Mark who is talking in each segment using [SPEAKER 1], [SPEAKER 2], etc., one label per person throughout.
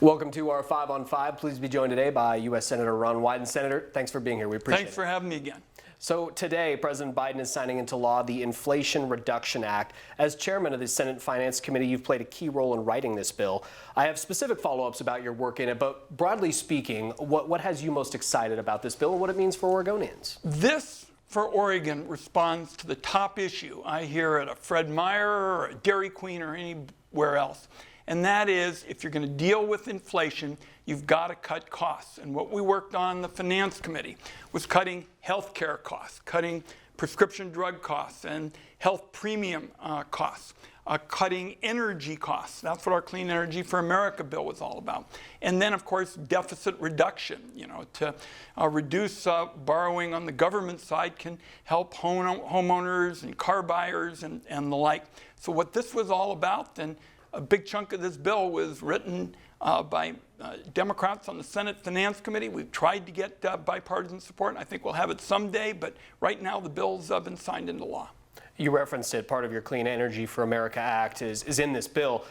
[SPEAKER 1] Welcome to our 5 on 5. Pleased to be joined today by U.S. Senator Ron Wyden. Senator, thanks for being here. We appreciate it.
[SPEAKER 2] Thanks for having me again.
[SPEAKER 1] So today, President Biden is signing into law the Inflation Reduction Act. As chairman of the Senate Finance Committee, you've played a key role in writing this bill. I have specific follow-ups about your work in it, but broadly speaking, what has you most excited about this bill and what it means for Oregonians?
[SPEAKER 2] This, for Oregon, responds to the top issue I hear at a Fred Meyer or a Dairy Queen or anywhere else. And that is, if you're going to deal with inflation, you've got to cut costs. And what we worked on in the Finance Committee was cutting health care costs, cutting prescription drug costs and health premium costs, cutting energy costs. That's what our Clean Energy for America bill was all about. And then, of course, deficit reduction, to reduce borrowing on the government side can help homeowners and car buyers and the like. So what this was all about, and a big chunk of this bill was written by Democrats on the Senate Finance Committee. We've tried to get bipartisan support, and I think we'll have it someday, but right now the bill's been signed into law.
[SPEAKER 1] You referenced it. Part of your Clean Energy for America Act is in this bill.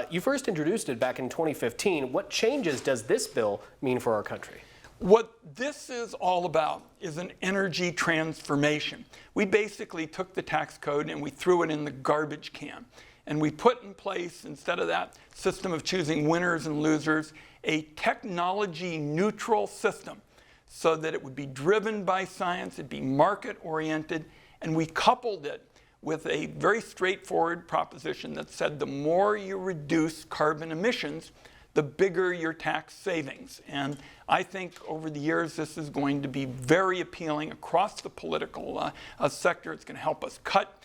[SPEAKER 1] You first introduced it back in 2015. What changes does this bill mean for our country?
[SPEAKER 2] What this is all about is an energy transformation. We basically took the tax code and we threw it in the garbage can. And we put in place, instead of that system of choosing winners and losers, a technology-neutral system so that it would be driven by science, it'd be market-oriented, and we coupled it with a very straightforward proposition that said the more you reduce carbon emissions, the bigger your tax savings. And I think over the years this is going to be very appealing across the political sector. It's going to help us cut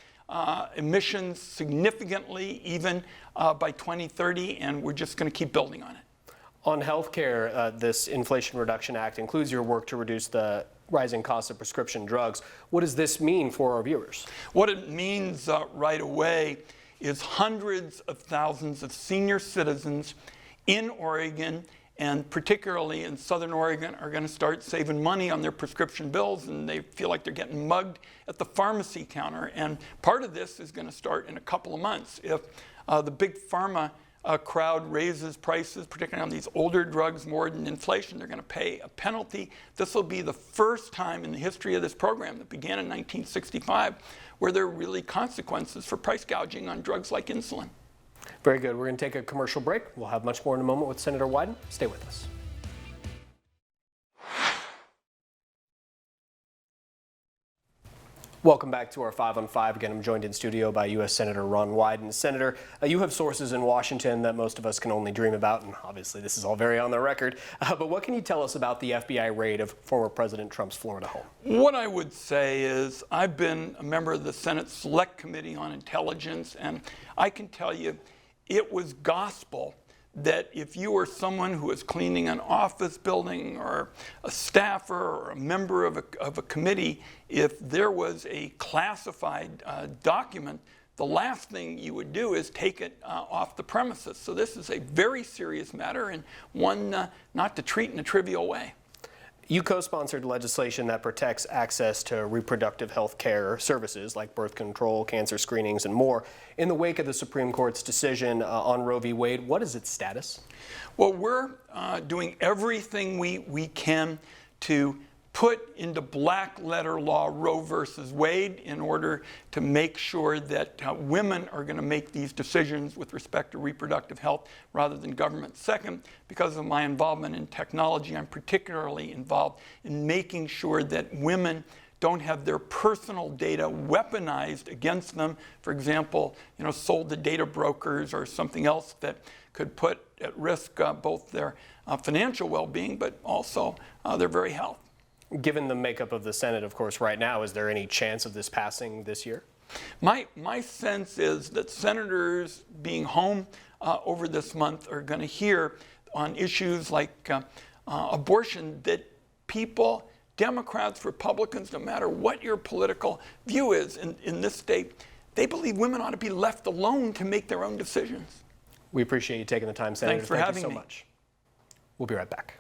[SPEAKER 2] emissions significantly, even by 2030, and we're just going to keep building on it.
[SPEAKER 1] On healthcare, this Inflation Reduction Act includes your work to reduce the rising cost of prescription drugs. What does this mean for our viewers?
[SPEAKER 2] What it means right away is hundreds of thousands of senior citizens in Oregon, and particularly in Southern Oregon, are going to start saving money on their prescription bills, and they feel like they're getting mugged at the pharmacy counter. And part of this is going to start in a couple of months. If the big pharma crowd raises prices, particularly on these older drugs, more than inflation, they're going to pay a penalty. This will be the first time in the history of this program, that began in 1965, where there are really consequences for price gouging on drugs like insulin.
[SPEAKER 1] Very good. We're going to take a commercial break. We'll have much more in a moment with Senator Wyden. Stay with us. Welcome back to our 5 on 5. Again, I'm joined in studio by U.S. Senator Ron Wyden. Senator, you have sources in Washington that most of us can only dream about, and obviously this is all very on the record. But what can you tell us about the FBI raid of former President Trump's Florida home?
[SPEAKER 2] What I would say is I've been a member of the Senate Select Committee on Intelligence, and I can tell you it was gospel that if you were someone who was cleaning an office building or a staffer or a member of a committee, if there was a classified document, the last thing you would do is take it off the premises. So this is a very serious matter, and one not to treat in a trivial way.
[SPEAKER 1] You co-sponsored legislation that protects access to reproductive health care services like birth control, cancer screenings, and more. In the wake of the Supreme Court's decision on Roe v. Wade, what is its status?
[SPEAKER 2] Well, we're doing everything we can to put into black letter law Roe versus Wade in order to make sure that women are going to make these decisions with respect to reproductive health rather than government. Second, because of my involvement in technology, I'm particularly involved in making sure that women don't have their personal data weaponized against them, for example, sold to data brokers or something else that could put at risk both their financial well-being, but also their very health.
[SPEAKER 1] Given the makeup of the Senate, of course, right now, is there any chance of this passing this year?
[SPEAKER 2] My sense is that senators being home over this month are going to hear on issues like abortion that people, Democrats, Republicans, no matter what your political view is in this state, they believe women ought to be left alone to make their own decisions.
[SPEAKER 1] We appreciate you taking the time, Senator.
[SPEAKER 2] Thanks for having me.
[SPEAKER 1] Thank you so much. We'll be right back.